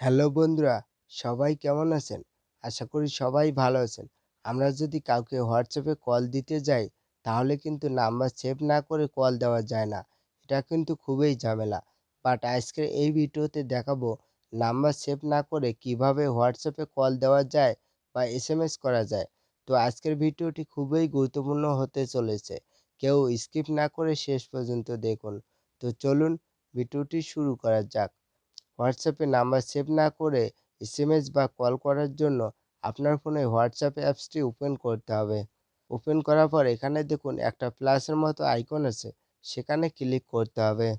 Hello বন্ধুরা, সবাই কেমন আছেন? আশা করি সবাই ভালো আছেন। আমরা যদি কাউকে হোয়াটসঅ্যাপে কল দিতে যাই, তাহলে কিন্তু নাম্বার সেভ না করে কল দেওয়া যায় না। এটা কিন্তু খুবই ঝামেলা। বাট আজকের এই ভিডিওতে দেখাবো নাম্বার সেভ না করে কিভাবে হোয়াটসঅ্যাপে কল দেওয়া যায় বা এসএমএস করা যায়। তো আজকের ভিডিওটি খুবই গুরুত্বপূর্ণ হতে চলেছে। কেউ স্কিপ না করে শেষ পর্যন্ত দেখুন। তো চলুন ভিডিওটি শুরু করা যাক। হোয়াটসঅ্যাপে নাম্বার সেভ না করে এসএমএস বা কল করার জন্য আপনার ফোনে হোয়াটসঅ্যাপ অ্যাপসটি ওপেন করতে হবে। ওপেন করার পর এখানে দেখুন একটা প্লাসের মতো আইকন আছে, সেখানে ক্লিক করতে হবে।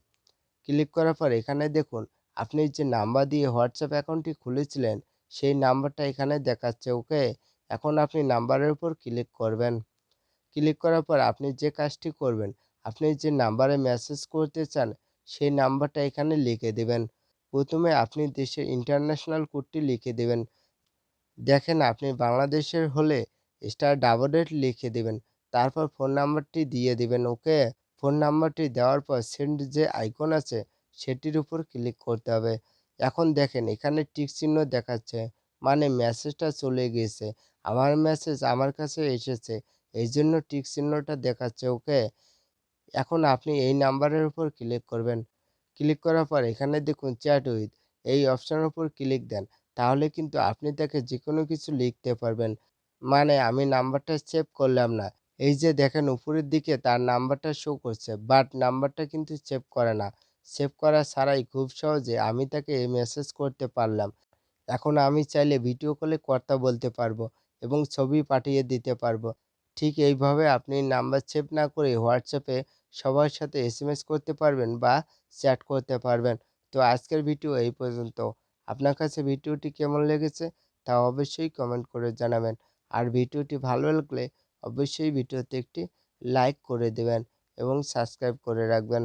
ক্লিক করার পর এখানে দেখুন আপনি যে নাম্বার দিয়ে হোয়াটসঅ্যাপ অ্যাকাউন্টটি খুলেছিলেন সেই নাম্বারটা এখানে দেখাচ্ছে, ওকে। এখন আপনি নাম্বারের উপর ক্লিক করবেন। ক্লিক করার পর আপনি যে কাজটি করবেন, আপনি যে নাম্বারে মেসেজ করতে চান সেই নাম্বারটা এখানে লিখে দেবেন। প্রথমে আপনি দেশের ইন্টারন্যাশনাল কোডটি লিখে দেবেন। দেখেন আপনি বাংলাদেশের হলে *88 লিখে দিবেন। তারপর ফোন নাম্বারটি দিয়ে দিবেন, ওকে। ফোন নাম্বারটি দেওয়ার পর সেন্ড যে আইকন আছে সেটির উপর ক্লিক করতে হবে। এখন দেখেন এখানে টিক চিহ্ন দেখাচ্ছে, মানে মেসেজটা চলে গিয়েছে। আমার মেসেজ আমার কাছে এসেছে, এইজন্য টিক চিহ্নটা দেখাচ্ছে, ওকে। এখন আপনি এই নাম্বারের উপর ক্লিক করবেন। ক্লিক করার পর এখানে দেখুন চ্যাট উইথ, এই অপশনের উপর ক্লিক দেন। তাহলে কিন্তু আপনি তাকে যেকোনো কিছু লিখতে পারবেন। মানে আমি নাম্বারটা সেভ করলাম না। এই যে দেখেন উপরের দিকে তার নাম্বারটা শো করছে, বাট নাম্বারটা কিন্তু সেভ করে না। সেভ করা ছাড়াই খুব সহজে আমি তাকে মেসেজ করতে পারলাম। এখন আমি চাইলে ভিডিও কলে কথা বলতে পারবো এবং ছবি পাঠিয়ে দিতে পারবো। ঠিক এইভাবে আপনি নাম্বার সেভ না করে হোয়াটসঅ্যাপে সবার সাথে এসএমএস করতে পারবেন বা চ্যাট করতে পারবেন। তো আজকের ভিডিও এই পর্যন্ত। আপনার কাছে ভিডিওটি কেমন লেগেছে তা অবশ্যই কমেন্ট করে জানাবেন। আর ভিডিওটি ভালো লাগলে অবশ্যই ভিডিওতে একটি লাইক করে দেবেন এবং সাবস্ক্রাইব করে রাখবেন।